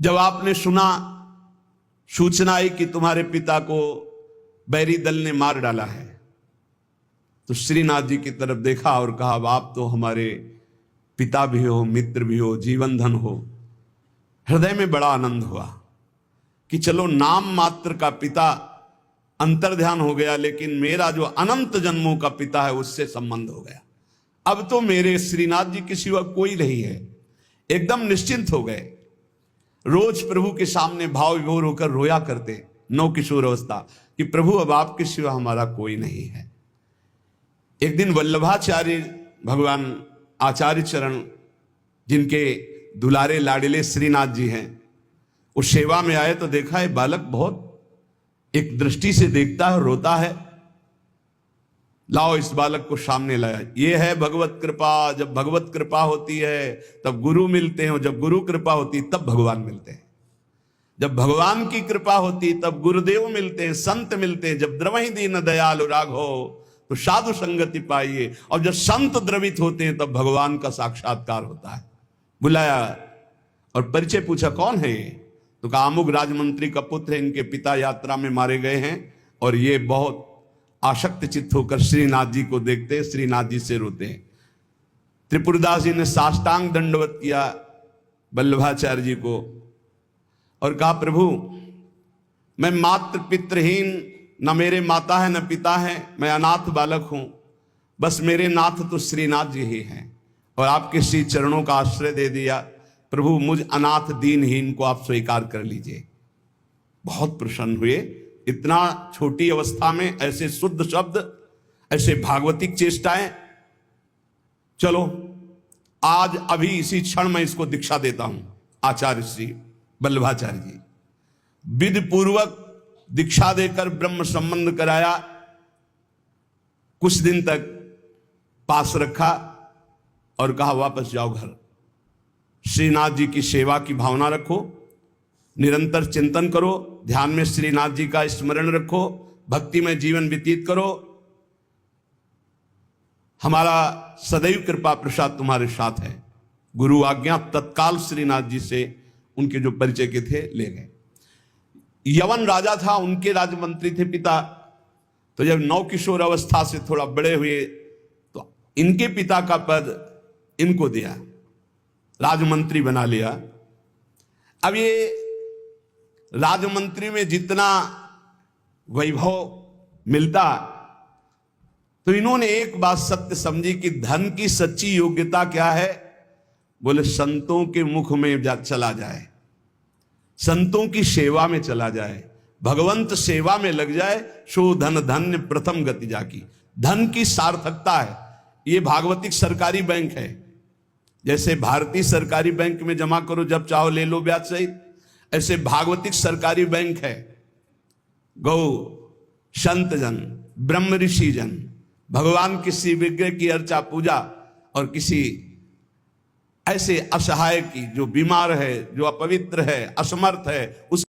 जब आपने सुना, सूचना आई कि तुम्हारे पिता को बैरी दल ने मार डाला है, तो श्रीनाथ जी की तरफ देखा और कहा, अब आप तो हमारे पिता भी हो, मित्र भी हो, जीवन धन हो। हृदय में बड़ा आनंद हुआ कि चलो नाम मात्र का पिता अंतर्ध्यान हो गया, लेकिन मेरा जो अनंत जन्मों का पिता है उससे संबंध हो गया। अब तो मेरे श्रीनाथ जी के सिवा कोई नहीं है। एकदम निश्चिंत हो गए। रोज प्रभु के सामने भाव विभोर होकर रोया करते, नव किशोर अवस्था, कि प्रभु अब आपके सिवा हमारा कोई नहीं है। एक दिन वल्लभाचार्य भगवान आचार्य चरण, जिनके दुलारे लाडिले श्रीनाथ जी हैं, उस सेवा में आए तो देखा है बालक बहुत एक दृष्टि से देखता है, रोता है। लाओ इस बालक को सामने लाया। ये है भगवत कृपा। जब भगवत कृपा होती है तब गुरु मिलते हैं, और जब गुरु कृपा होती तब भगवान मिलते हैं। जब भगवान की कृपा होती तब गुरुदेव मिलते हैं, संत मिलते हैं। जब द्रवहि दीन दयालु राघो तो साधु संगति पाइए। और जब संत द्रवित होते हैं तब भगवान का साक्षात्कार होता है। बुलाया और परिचय पूछा, कौन है ये? तो कहा, अमुक राजमंत्री का पुत्र है, इनके पिता यात्रा में मारे गए हैं। और ये बहुत आसक्त चित्त होकर श्रीनाथ जी को देखते हैं, श्रीनाथ जी से रोते हैं। त्रिपुरदास जी ने साष्टांग दंडवत किया वल्लभाचार्य जी को और कहा, प्रभु मैं मात्र पितृहीन, न मेरे माता है न पिता है, मैं अनाथ बालक हूं। बस मेरे नाथ तो श्रीनाथ जी ही हैं, और आपके श्री चरणों का आश्रय दे दिया। प्रभु मुझ अनाथ दीनहीन को आप स्वीकार कर लीजिए। बहुत प्रसन्न हुए। इतना छोटी अवस्था में ऐसे शुद्ध शब्द, ऐसे भागवतिक चेष्टाएं। चलो आज अभी इसी क्षण मैं इसको दीक्षा देता हूं। आचार्य श्री वल्लभाचार्य जी विधि पूर्वक दीक्षा देकर ब्रह्म संबंध कराया। कुछ दिन तक पास रखा और कहा, वापस जाओ घर। श्रीनाथ जी की सेवा की भावना रखो, निरंतर चिंतन करो, ध्यान में श्रीनाथ जी का स्मरण रखो, भक्ति में जीवन व्यतीत करो। हमारा सदैव कृपा प्रसाद तुम्हारे साथ है। गुरु आज्ञा तत्काल श्रीनाथ जी से उनके जो परिचय के थे ले गए। यवन राजा था, उनके राजमंत्री थे पिता। तो जब नव किशोर अवस्था से थोड़ा बड़े हुए तो इनके पिता का पद इनको दिया, राजमंत्री बना लिया। अब ये राजमंत्री में जितना वैभव मिलता, तो इन्होंने एक बात सत्य समझी कि धन की सच्ची योग्यता क्या है। बोले संतों के मुख में चला जाए, संतों की सेवा में चला जाए, भगवंत सेवा में लग जाए, सो धन धन्य प्रथम गति जाकी। धन की सार्थकता है। ये भागवतिक सरकारी बैंक है। जैसे भारतीय सरकारी बैंक में जमा करो, जब चाहो ले लो ब्याज सहित, ऐसे भागवतिक सरकारी बैंक है। गौ संत जन, ब्रह्म ऋषि जन, भगवान किसी विग्रह की अर्चा पूजा, और किसी ऐसे असहाय की जो बीमार है, जो अपवित्र है, असमर्थ है, उस